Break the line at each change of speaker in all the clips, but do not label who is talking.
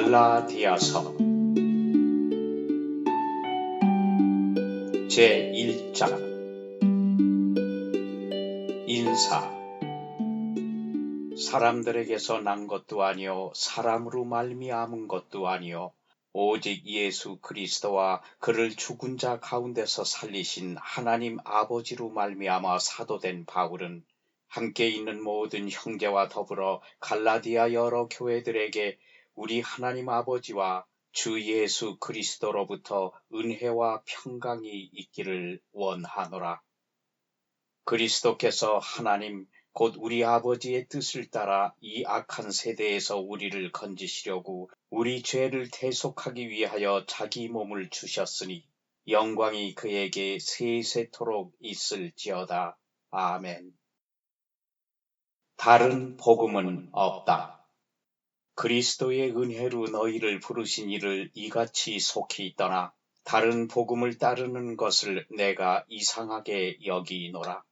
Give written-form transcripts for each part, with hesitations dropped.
갈라디아서 제1장 인사. 사람들에게서 난 것도 아니요 사람으로 말미암은 것도 아니요 오직 예수 그리스도와 그를 죽은 자 가운데서 살리신 하나님 아버지로 말미암아 사도된 바울은 함께 있는 모든 형제와 더불어 갈라디아 여러 교회들에게 우리 하나님 아버지와 주 예수 그리스도로부터 은혜와 평강이 있기를 원하노라. 그리스도께서 하나님 곧 우리 아버지의 뜻을 따라 이 악한 세대에서 우리를 건지시려고 우리 죄를 대속하기 위하여 자기 몸을 주셨으니 영광이 그에게 세세토록 있을지어다. 아멘. 다른 복음은 없다. 그리스도의 은혜로 너희를 부르신 이를 이같이 속히 떠나 다른 복음을 따르는 것을 내가 이상하게 여기노라.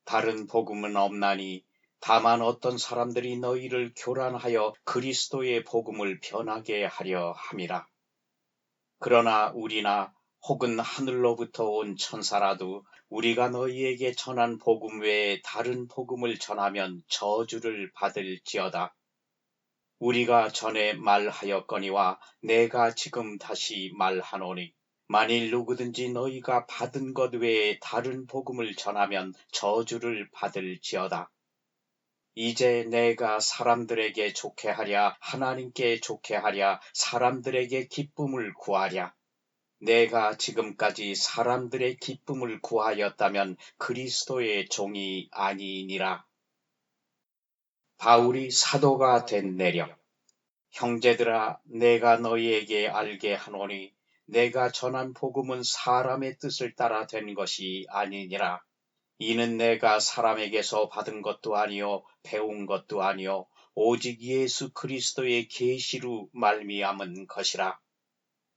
다른 복음은 없나니 다만 어떤 사람들이 너희를 교란하여 그리스도의 복음을 변하게 하려 함이라. 그러나 우리나 혹은 하늘로부터 온 천사라도 우리가 너희에게 전한 복음 외에 다른 복음을 전하면 저주를 받을지어다. 우리가 전에 말하였거니와 내가 지금 다시 말하노니 만일 누구든지 너희가 받은 것 외에 다른 복음을 전하면 저주를 받을지어다. 이제 내가 사람들에게 좋게 하랴 하나님께 좋게 하랴 사람들에게 기쁨을 구하랴. 내가 지금까지 사람들의 기쁨을 구하였다면 그리스도의 종이 아니니라. 바울이 사도가 된 내력. 형제들아, 내가 너희에게 알게 하노니 내가 전한 복음은 사람의 뜻을 따라 된 것이 아니니라. 이는 내가 사람에게서 받은 것도 아니요 배운 것도 아니요 오직 예수 그리스도의 계시로 말미암은 것이라.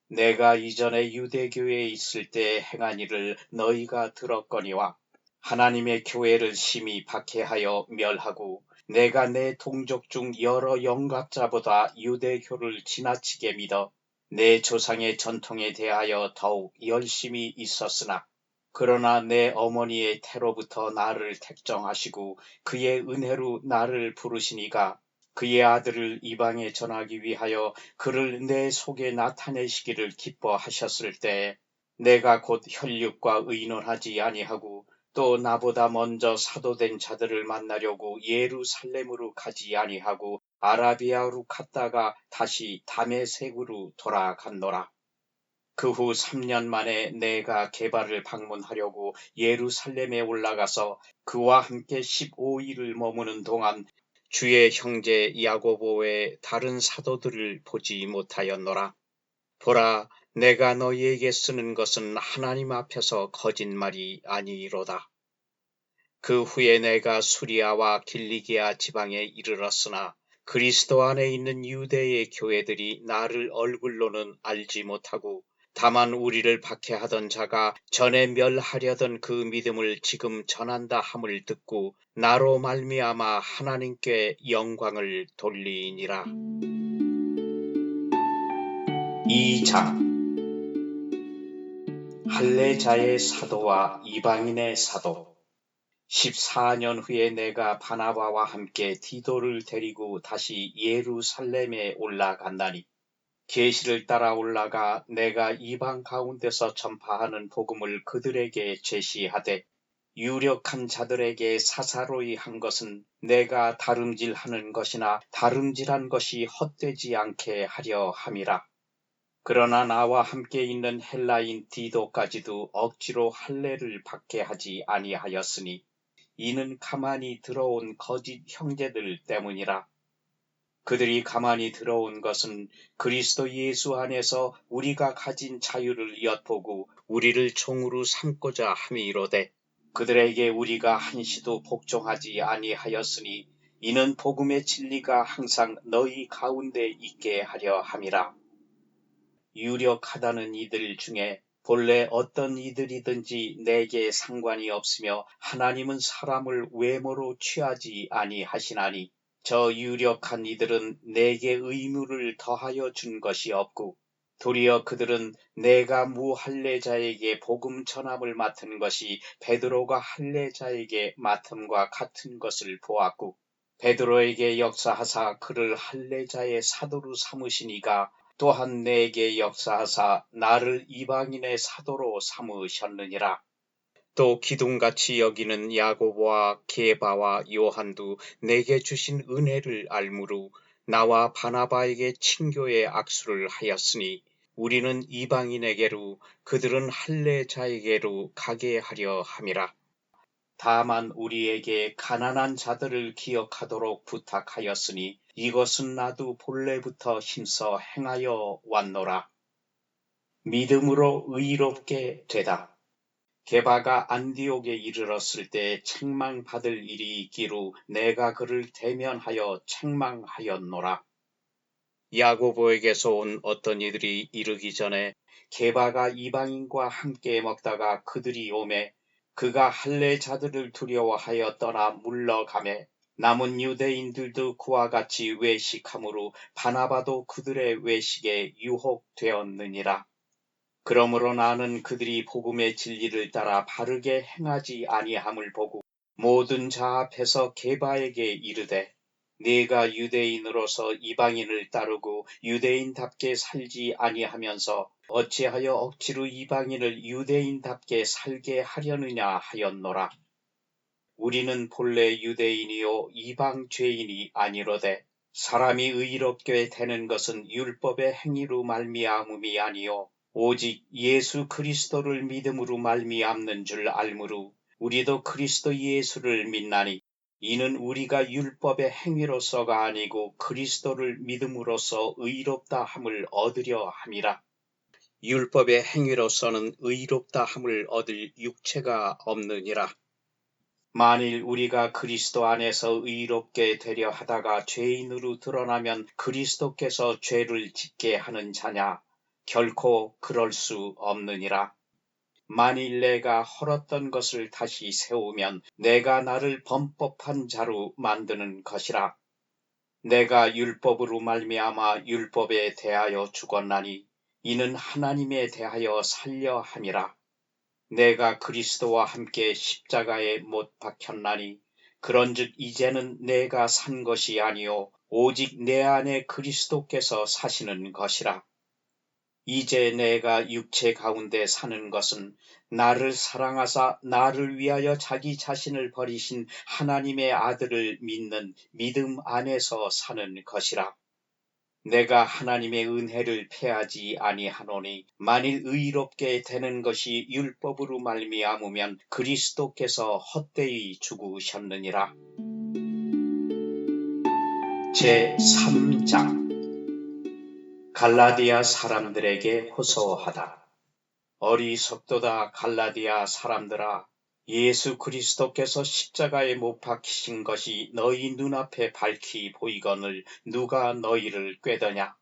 내가 이전에 유대교회에 있을 때 행한 일을 너희가 들었거니와 하나님의 교회를 심히 박해하여 멸하고 내가 내 동족 중 여러 영각자보다 유대교를 지나치게 믿어 내 조상의 전통에 대하여 더욱 열심히 있었으나 그러나 내 어머니의 태로부터 나를 택정하시고 그의 은혜로 나를 부르시니가 그의 아들을 이방에 전하기 위하여 그를 내 속에 나타내시기를 기뻐하셨을 때 내가 곧 혈육과 의논하지 아니하고 또 나보다 먼저 사도된 자들을 만나려고 예루살렘으로 가지 아니하고 아라비아로 갔다가 다시 다메섹으로 돌아갔노라. 그 후 3년 만에 내가 게바를 방문하려고 예루살렘에 올라가서 그와 함께 15일을 머무는 동안 주의 형제 야고보 외에 다른 사도들을 보지 못하였노라. 보라, 내가 너희에게 쓰는 것은 하나님 앞에서 거짓말이 아니로다. 그 후에 내가 수리아와 길리기아 지방에 이르렀으나 그리스도 안에 있는 유대의 교회들이 나를 얼굴로는 알지 못하고 다만 우리를 박해하던 자가 전에 멸하려던 그 믿음을 지금 전한다 함을 듣고 나로 말미암아 하나님께 영광을 돌리니라. 2장 할례자의 사도와 이방인의 사도. 14년 후에 내가 바나바와 함께 디도를 데리고 다시 예루살렘에 올라간다니 계시를 따라 올라가 내가 이방 가운데서 전파하는 복음을 그들에게 제시하되 유력한 자들에게 사사로이 한 것은 내가 다름질하는 것이나 다름질한 것이 헛되지 않게 하려 함이라. 그러나 나와 함께 있는 헬라인 디도까지도 억지로 할례를 받게 하지 아니하였으니 이는 가만히 들어온 거짓 형제들 때문이라. 그들이 가만히 들어온 것은 그리스도 예수 안에서 우리가 가진 자유를 엿보고 우리를 종으로 삼고자 함이로되 그들에게 우리가 한시도 복종하지 아니하였으니 이는 복음의 진리가 항상 너희 가운데 있게 하려 함이라. 유력하다는 이들 중에 본래 어떤 이들이든지 내게 상관이 없으며 하나님은 사람을 외모로 취하지 아니하시나니 저 유력한 이들은 내게 의무를 더하여 준 것이 없고 도리어 그들은 내가 무할례자에게 복음 전함을 맡은 것이 베드로가 할례자에게 맡음과 같은 것을 보았고 베드로에게 역사하사 그를 할례자의 사도로 삼으시니가 또한 내게 역사하사 나를 이방인의 사도로 삼으셨느니라. 또 기둥같이 여기는 야고보와 게바와 요한도 내게 주신 은혜를 알므로 나와 바나바에게 친교의 악수를 하였으니 우리는 이방인에게로 그들은 할례자에게로 가게 하려 함이라. 다만 우리에게 가난한 자들을 기억하도록 부탁하였으니 이것은 나도 본래부터 힘써 행하여 왔노라. 믿음으로 의롭게 되다. 게바가 안디옥에 이르렀을 때 책망받을 일이 있기로 내가 그를 대면하여 책망하였노라. 야고보에게서 온 어떤 이들이 이르기 전에 게바가 이방인과 함께 먹다가 그들이 오매 그가 할례자들을 두려워하여 떠나 물러가매 남은 유대인들도 그와 같이 외식함으로 바나바도 그들의 외식에 유혹되었느니라. 그러므로 나는 그들이 복음의 진리를 따라 바르게 행하지 아니함을 보고 모든 자 앞에서 게바에게 이르되 네가 유대인으로서 이방인을 따르고 유대인답게 살지 아니하면서 어찌하여 억지로 이방인을 유대인답게 살게 하려느냐 하였노라. 우리는 본래 유대인이요 이방 죄인이 아니로되 사람이 의롭게 되는 것은 율법의 행위로 말미암음이 아니요 오직 예수 그리스도를 믿음으로 말미암는 줄 알므로 우리도 그리스도 예수를 믿나니 이는 우리가 율법의 행위로서가 아니고 그리스도를 믿음으로써 의롭다 함을 얻으려 함이라. 율법의 행위로서는 의롭다 함을 얻을 육체가 없느니라. 만일 우리가 그리스도 안에서 의롭게 되려 하다가 죄인으로 드러나면 그리스도께서 죄를 짓게 하는 자냐? 결코 그럴 수 없느니라. 만일 내가 헐었던 것을 다시 세우면 내가 나를 범법한 자로 만드는 것이라. 내가 율법으로 말미암아 율법에 대하여 죽었나니 이는 하나님에 대하여 살려 함이라. 내가 그리스도와 함께 십자가에 못 박혔나니 그런즉 이제는 내가 산 것이 아니요 오직 내 안에 그리스도께서 사시는 것이라. 이제 내가 육체 가운데 사는 것은 나를 사랑하사 나를 위하여 자기 자신을 버리신 하나님의 아들을 믿는 믿음 안에서 사는 것이라. 내가 하나님의 은혜를 패하지 아니하노니 만일 의롭게 되는 것이 율법으로 말미암으면 그리스도께서 헛되이 죽으셨느니라. 제3장 갈라디아 사람들에게 호소하다. 어리석도다 갈라디아 사람들아, 예수 그리스도께서 십자가에 못 박히신 것이 너희 눈앞에 밝히 보이거늘 누가 너희를 꾀더냐?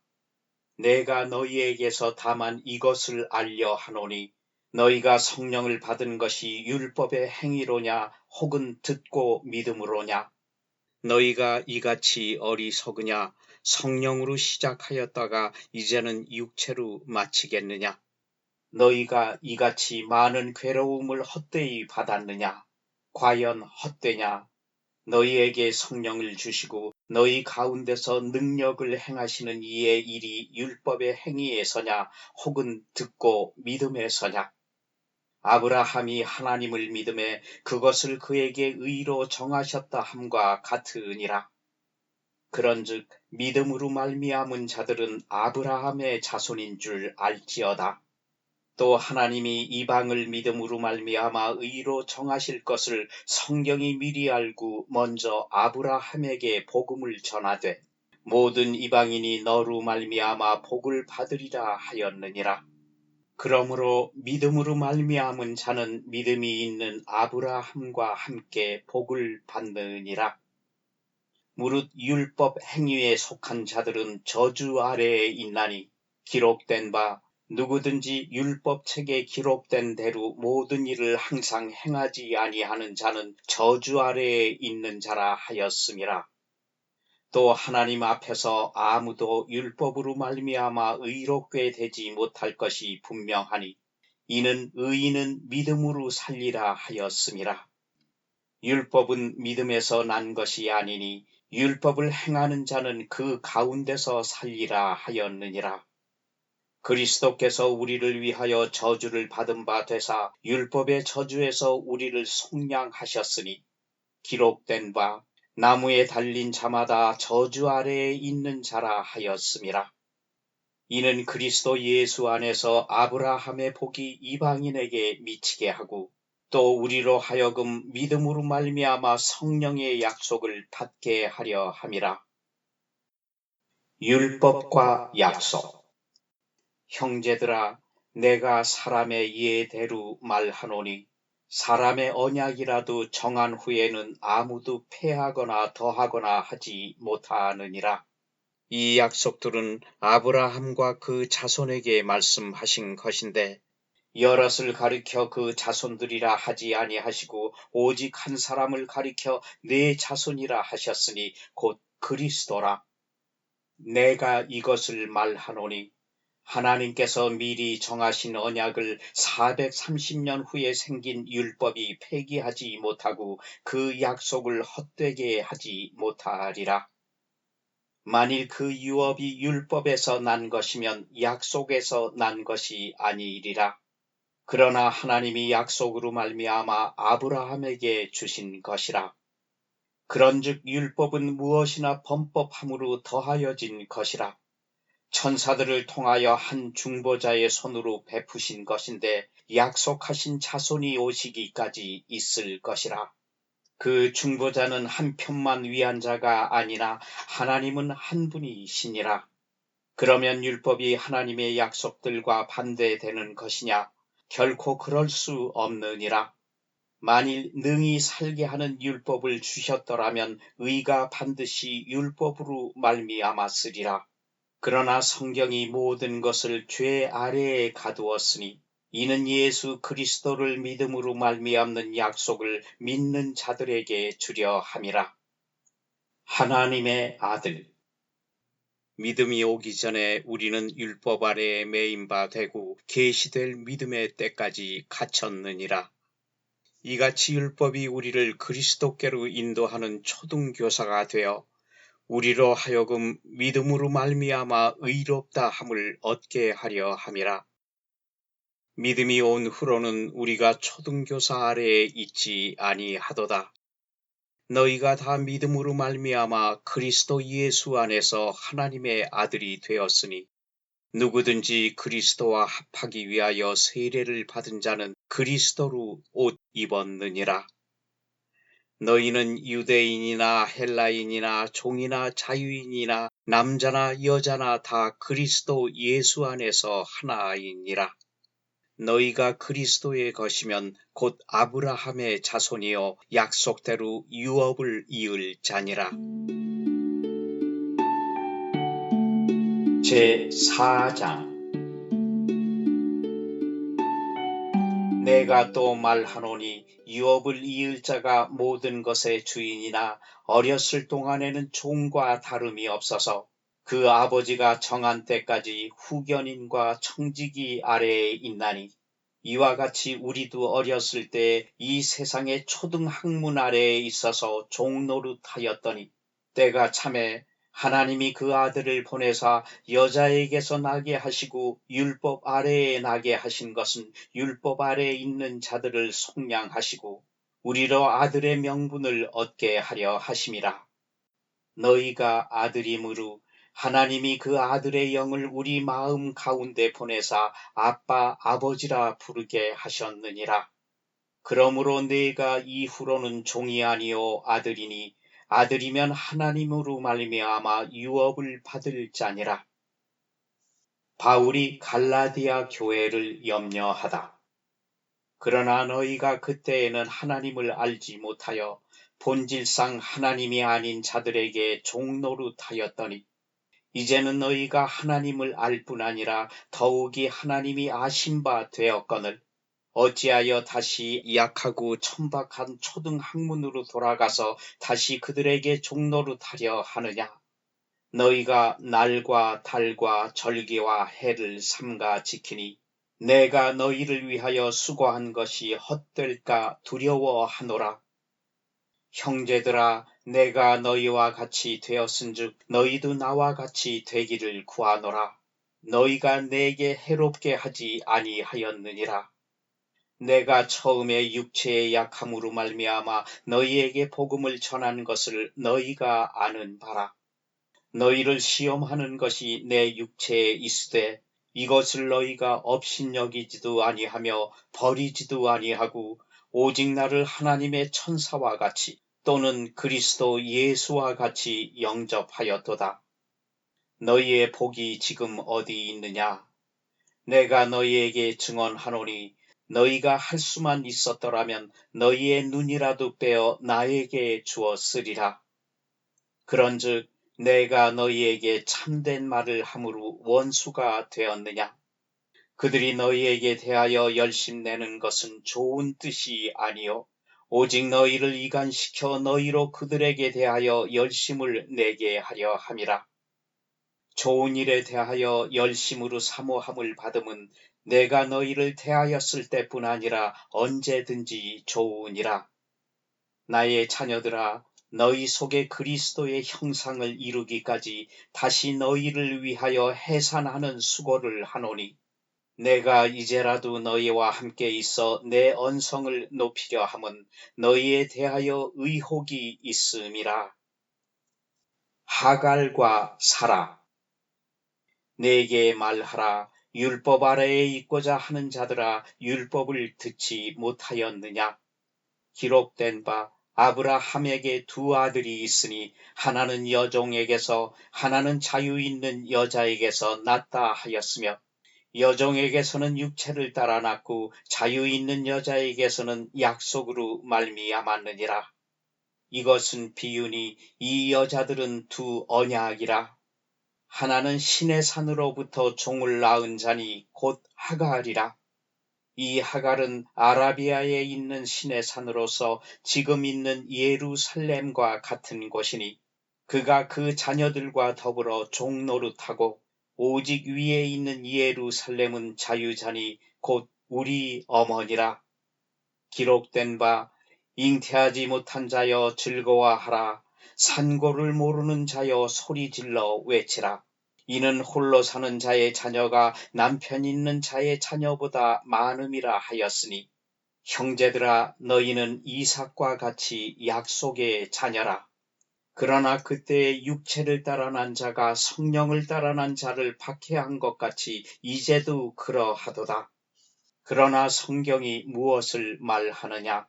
내가 너희에게서 다만 이것을 알려 하노니 너희가 성령을 받은 것이 율법의 행위로냐 혹은 듣고 믿음으로냐? 너희가 이같이 어리석으냐? 성령으로 시작하였다가 이제는 육체로 마치겠느냐? 너희가 이같이 많은 괴로움을 헛되이 받았느냐? 과연 헛되냐? 너희에게 성령을 주시고 너희 가운데서 능력을 행하시는 이의 일이 율법의 행위에서냐 혹은 듣고 믿음에서냐? 아브라함이 하나님을 믿음에 그것을 그에게 의로 정하셨다 함과 같으니라. 그런즉 믿음으로 말미암은 자들은 아브라함의 자손인 줄 알지어다. 또 하나님이 이방을 믿음으로 말미암아 의로 정하실 것을 성경이 미리 알고 먼저 아브라함에게 복음을 전하되 모든 이방인이 너로 말미암아 복을 받으리라 하였느니라. 그러므로 믿음으로 말미암은 자는 믿음이 있는 아브라함과 함께 복을 받느니라. 무릇 율법 행위에 속한 자들은 저주 아래에 있나니 기록된 바 누구든지 율법책에 기록된 대로 모든 일을 항상 행하지 아니하는 자는 저주 아래에 있는 자라 하였음이라. 또 하나님 앞에서 아무도 율법으로 말미암아 의롭게 되지 못할 것이 분명하니 이는 의인은 믿음으로 살리라 하였음이라. 율법은 믿음에서 난 것이 아니니 율법을 행하는 자는 그 가운데서 살리라 하였느니라. 그리스도께서 우리를 위하여 저주를 받은 바 되사 율법의 저주에서 우리를 속량하셨으니 기록된 바 나무에 달린 자마다 저주 아래에 있는 자라 하였음이라. 이는 그리스도 예수 안에서 아브라함의 복이 이방인에게 미치게 하고 또 우리로 하여금 믿음으로 말미암아 성령의 약속을 받게 하려 함이라. 율법과 약속. 형제들아, 내가 사람의 예대로 말하노니 사람의 언약이라도 정한 후에는 아무도 폐하거나 더하거나 하지 못하느니라. 이 약속들은 아브라함과 그 자손에게 말씀하신 것인데 여럿을 가리켜 그 자손들이라 하지 아니하시고 오직 한 사람을 가리켜 내 자손이라 하셨으니 곧 그리스도라. 내가 이것을 말하노니 하나님께서 미리 정하신 언약을 430년 후에 생긴 율법이 폐기하지 못하고 그 약속을 헛되게 하지 못하리라. 만일 그 유업이 율법에서 난 것이면 약속에서 난 것이 아니리라. 그러나 하나님이 약속으로 말미암아 아브라함에게 주신 것이라. 그런즉 율법은 무엇이나 범법함으로 더하여진 것이라. 천사들을 통하여 한 중보자의 손으로 베푸신 것인데 약속하신 자손이 오시기까지 있을 것이라. 그 중보자는 한 편만 위한 자가 아니나 하나님은 한 분이시니라. 그러면 율법이 하나님의 약속들과 반대되는 것이냐? 결코 그럴 수 없느니라. 만일 능히 살게 하는 율법을 주셨더라면 의가 반드시 율법으로 말미암았으리라. 그러나 성경이 모든 것을 죄 아래에 가두었으니 이는 예수 그리스도를 믿음으로 말미암는 약속을 믿는 자들에게 주려 함이라. 하나님의 아들. 믿음이 오기 전에 우리는 율법 아래에 매인 바 되고 계시될 믿음의 때까지 갇혔느니라. 이같이 율법이 우리를 그리스도께로 인도하는 초등교사가 되어 우리로 하여금 믿음으로 말미암아 의롭다 함을 얻게 하려 함이라. 믿음이 온 후로는 우리가 초등교사 아래에 있지 아니하도다. 너희가 다 믿음으로 말미암아 그리스도 예수 안에서 하나님의 아들이 되었으니 누구든지 그리스도와 합하기 위하여 세례를 받은 자는 그리스도로 옷 입었느니라. 너희는 유대인이나 헬라인이나 종이나 자유인이나 남자나 여자나 다 그리스도 예수 안에서 하나이니라. 너희가 그리스도의 것이면 곧 아브라함의 자손이요 약속대로 유업을 이을 자니라. 제4장. 내가 또 말하노니 유업을 이을 자가 모든 것의 주인이나 어렸을 동안에는 종과 다름이 없어서 그 아버지가 정한 때까지 후견인과 청지기 아래에 있나니 이와 같이 우리도 어렸을 때 이 세상의 초등학문 아래에 있어서 종노릇하였더니 때가 참에 하나님이 그 아들을 보내사 여자에게서 나게 하시고 율법 아래에 나게 하신 것은 율법 아래에 있는 자들을 속량하시고 우리로 아들의 명분을 얻게 하려 하심이라. 너희가 아들이므로 하나님이 그 아들의 영을 우리 마음 가운데 보내사 아빠 아버지라 부르게 하셨느니라. 그러므로 내가 이후로는 종이 아니요 아들이니 아들이면 하나님으로 말미암아 유업을 받을 자니라. 바울이 갈라디아 교회를 염려하다. 그러나 너희가 그때에는 하나님을 알지 못하여 본질상 하나님이 아닌 자들에게 종노릇하였더니 이제는 너희가 하나님을 알 뿐 아니라 더욱이 하나님이 아신 바 되었거늘 어찌하여 다시 약하고 천박한 초등학문으로 돌아가서 다시 그들에게 종노릇하려 하느냐. 너희가 날과 달과 절기와 해를 삼가 지키니 내가 너희를 위하여 수고한 것이 헛될까 두려워하노라. 형제들아, 내가 너희와 같이 되었은즉 너희도 나와 같이 되기를 구하노라. 너희가 내게 해롭게 하지 아니하였느니라. 내가 처음에 육체의 약함으로 말미암아 너희에게 복음을 전한 것을 너희가 아는 바라. 너희를 시험하는 것이 내 육체에 있으되 이것을 너희가 업신여기지도 아니하며 버리지도 아니하고 오직 나를 하나님의 천사와 같이 또는 그리스도 예수와 같이 영접하였도다. 너희의 복이 지금 어디 있느냐? 내가 너희에게 증언하노니 너희가 할 수만 있었더라면 너희의 눈이라도 빼어 나에게 주었으리라. 그런즉 내가 너희에게 참된 말을 함으로 원수가 되었느냐? 그들이 너희에게 대하여 열심내는 것은 좋은 뜻이 아니요 오직 너희를 이간시켜 너희로 그들에게 대하여 열심을 내게 하려 함이라. 좋은 일에 대하여 열심으로 사모함을 받음은 내가 너희를 대하였을 때뿐 아니라 언제든지 좋으니라. 나의 자녀들아, 너희 속에 그리스도의 형상을 이루기까지 다시 너희를 위하여 해산하는 수고를 하노니 내가 이제라도 너희와 함께 있어 내 언성을 높이려 함은 너희에 대하여 의혹이 있음이라. 하갈과 사라. 내게 말하라. 율법 아래에 있고자 하는 자들아, 율법을 듣지 못하였느냐? 기록된 바 아브라함에게 두 아들이 있으니 하나는 여종에게서 하나는 자유 있는 여자에게서 났다 하였으며 여종에게서는 육체를 따라 낳고 자유 있는 여자에게서는 약속으로 말미암았느니라. 이것은 비유니 이 여자들은 두 언약이라. 하나는 신의 산으로부터 종을 낳은 자니 곧 하갈이라. 이 하갈은 아라비아에 있는 신의 산으로서 지금 있는 예루살렘과 같은 곳이니 그가 그 자녀들과 더불어 종노릇하고 오직 위에 있는 예루살렘은 자유자니 곧 우리 어머니라. 기록된 바 잉태하지 못한 자여 즐거워하라. 산고를 모르는 자여 소리질러 외치라. 이는 홀로 사는 자의 자녀가 남편 있는 자의 자녀보다 많음이라 하였으니 형제들아, 너희는 이삭과 같이 약속의 자녀라. 그러나 그때의 육체를 따라 난 자가 성령을 따라 난 자를 박해한 것 같이 이제도 그러하도다. 그러나 성경이 무엇을 말하느냐?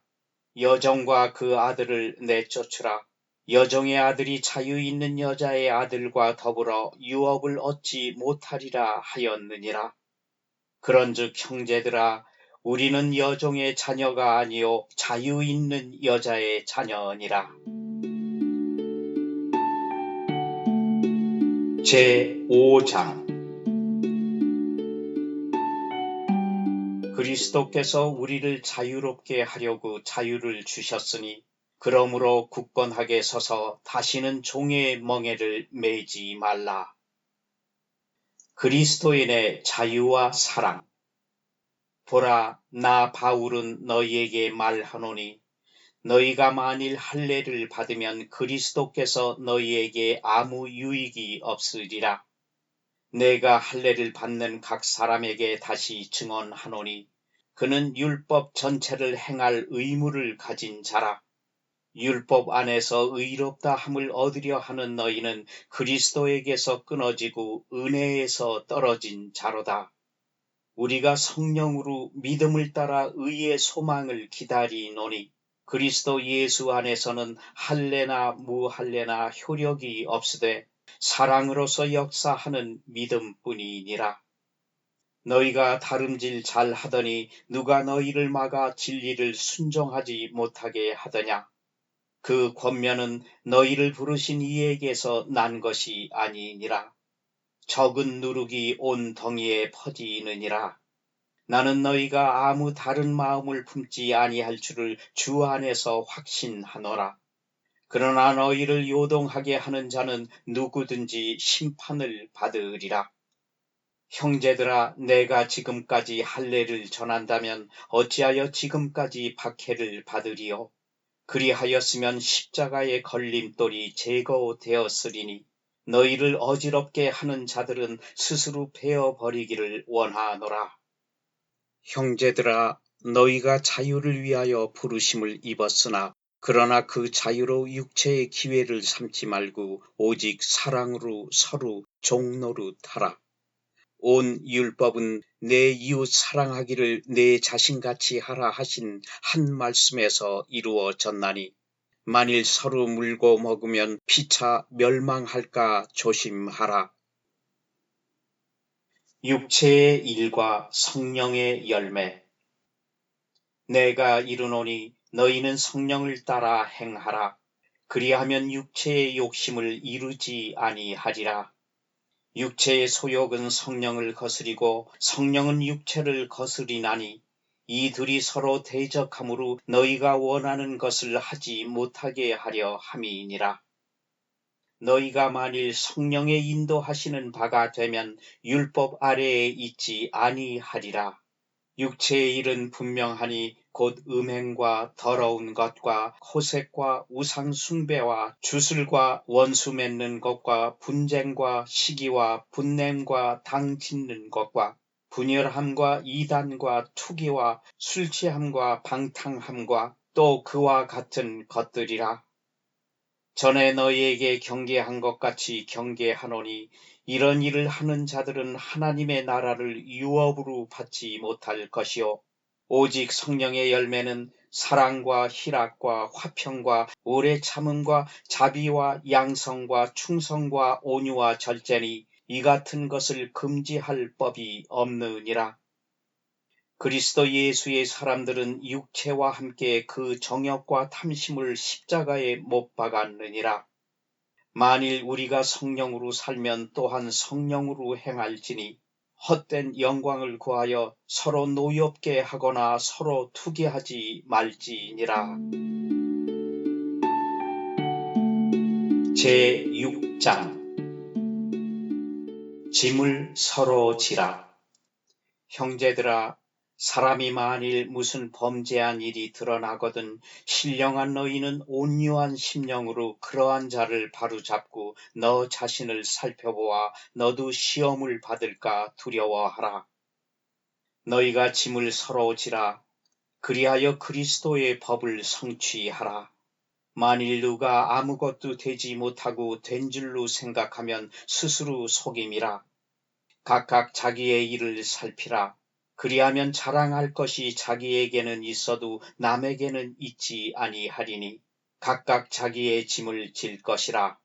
여종과 그 아들을 내쫓으라. 여종의 아들이 자유 있는 여자의 아들과 더불어 유업을 얻지 못하리라 하였느니라. 그런즉 형제들아, 우리는 여종의 자녀가 아니요 자유 있는 여자의 자녀니라. 제5장. 그리스도께서 우리를 자유롭게 하려고 자유를 주셨으니 그러므로 굳건하게 서서 다시는 종의 멍에를 매지 말라. 그리스도인의 자유와 사랑. 보라, 나 바울은 너희에게 말하노니 너희가 만일 할례를 받으면 그리스도께서 너희에게 아무 유익이 없으리라. 내가 할례를 받는 각 사람에게 다시 증언하노니 그는 율법 전체를 행할 의무를 가진 자라. 율법 안에서 의롭다 함을 얻으려 하는 너희는 그리스도에게서 끊어지고 은혜에서 떨어진 자로다. 우리가 성령으로 믿음을 따라 의의 소망을 기다리노니 그리스도 예수 안에서는 할례나 무할례나 효력이 없으되 사랑으로서 역사하는 믿음뿐이니라. 너희가 다름질 잘하더니 누가 너희를 막아 진리를 순종하지 못하게 하더냐? 그 권면은 너희를 부르신 이에게서 난 것이 아니니라. 적은 누룩이 온 덩이에 퍼지느니라. 나는 너희가 아무 다른 마음을 품지 아니할 줄을 주 안에서 확신하노라. 그러나 너희를 요동하게 하는 자는 누구든지 심판을 받으리라. 형제들아, 내가 지금까지 할례를 전한다면 어찌하여 지금까지 박해를 받으리요? 그리하였으면 십자가의 걸림돌이 제거되었으리니 너희를 어지럽게 하는 자들은 스스로 베어버리기를 원하노라. 형제들아, 너희가 자유를 위하여 부르심을 입었으나 그러나 그 자유로 육체의 기회를 삼지 말고 오직 사랑으로 서로 종노릇하라. 온 율법은 내 이웃 사랑하기를 내 자신같이 하라 하신 한 말씀에서 이루어졌나니 만일 서로 물고 먹으면 피차 멸망할까 조심하라. 육체의 일과 성령의 열매. 내가 이르노니 너희는 성령을 따라 행하라. 그리하면 육체의 욕심을 이루지 아니하리라. 육체의 소욕은 성령을 거스리고 성령은 육체를 거스리나니 이 둘이 서로 대적하므로 너희가 원하는 것을 하지 못하게 하려 함이니라. 너희가 만일 성령의 인도하시는 바가 되면 율법 아래에 있지 아니하리라. 육체의 일은 분명하니 곧 음행과 더러운 것과 호색과 우상 숭배와 주술과 원수 맺는 것과 분쟁과 시기와 분냄과 당 짓는 것과 분열함과 이단과 투기와 술 취함과 방탕함과 또 그와 같은 것들이라. 전에 너희에게 경계한 것 같이 경계하노니 이런 일을 하는 자들은 하나님의 나라를 유업으로 받지 못할 것이요 오직 성령의 열매는 사랑과 희락과 화평과 오래 참음과 자비와 양성과 충성과 온유와 절제니 이 같은 것을 금지할 법이 없느니라. 그리스도 예수의 사람들은 육체와 함께 그 정욕과 탐심을 십자가에 못 박았느니라. 만일 우리가 성령으로 살면 또한 성령으로 행할지니 헛된 영광을 구하여 서로 노엽게 하거나 서로 투기하지 말지니라. 제6장 짐을 서로 지라. 형제들아, 사람이 만일 무슨 범죄한 일이 드러나거든 신령한 너희는 온유한 심령으로 그러한 자를 바로잡고 너 자신을 살펴보아 너도 시험을 받을까 두려워하라. 너희가 짐을 서로 지라. 그리하여 그리스도의 법을 성취하라. 만일 누가 아무것도 되지 못하고 된 줄로 생각하면 스스로 속임이라. 각각 자기의 일을 살피라. 그리하면 자랑할 것이 자기에게는 있어도 남에게는 있지 아니하리니 각각 자기의 짐을 질 것이라.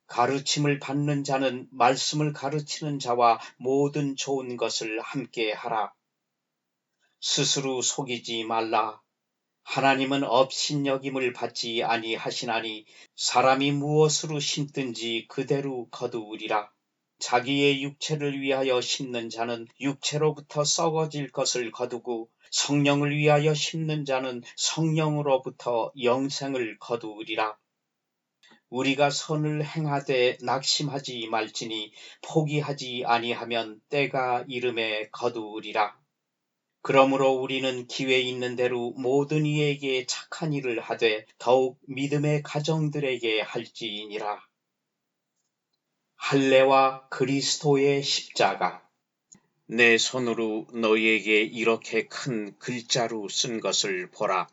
가르침을 받는 자는 말씀을 가르치는 자와 모든 좋은 것을 함께 하라. 스스로 속이지 말라. 하나님은 업신여김을 받지 아니하시나니 사람이 무엇으로 심든지 그대로 거두으리라. 자기의 육체를 위하여 심는 자는 육체로부터 썩어질 것을 거두고 성령을 위하여 심는 자는 성령으로부터 영생을 거두으리라. 우리가 선을 행하되 낙심하지 말지니 포기하지 아니하면 때가 이름에 거두으리라. 그러므로 우리는 기회 있는 대로 모든 이에게 착한 일을 하되 더욱 믿음의 가정들에게 할지니라. 할례와 그리스도의 십자가. 내 손으로 너희에게 이렇게 큰 글자로 쓴 것을 보라.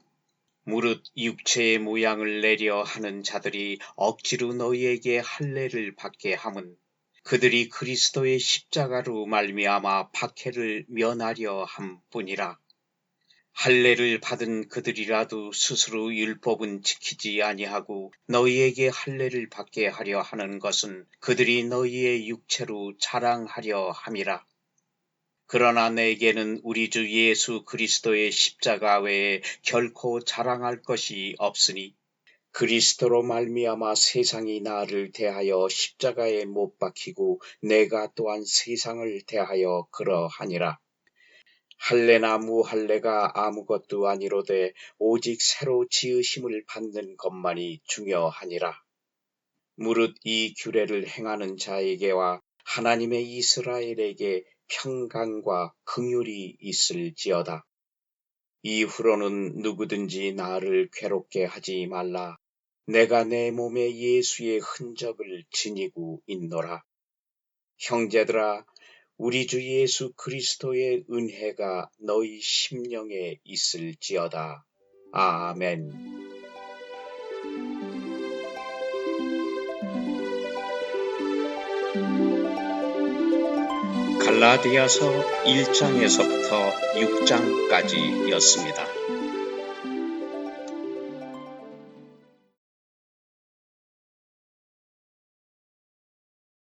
무릇 육체의 모양을 내려 하는 자들이 억지로 너희에게 할례를 받게 함은 그들이 그리스도의 십자가로 말미암아 박해를 면하려 함뿐이라. 할례를 받은 그들이라도 스스로 율법은 지키지 아니하고 너희에게 할례를 받게 하려 하는 것은 그들이 너희의 육체로 자랑하려 함이라. 그러나 내게는 우리 주 예수 그리스도의 십자가 외에 결코 자랑할 것이 없으니 그리스도로 말미암아 세상이 나를 대하여 십자가에 못 박히고 내가 또한 세상을 대하여 그러하니라. 할례나 무할례가 아무것도 아니로되 오직 새로 지으심을 받는 것만이 중요하니라. 무릇 이 규례를 행하는 자에게와 하나님의 이스라엘에게 평강과 긍휼이 있을지어다. 이후로는 누구든지 나를 괴롭게 하지 말라. 내가 내 몸에 예수의 흔적을 지니고 있노라. 형제들아, 우리 주 예수 그리스도의 은혜가 너희 심령에 있을지어다. 아멘. 갈라디아서 1장에서부터 6장까지였습니다.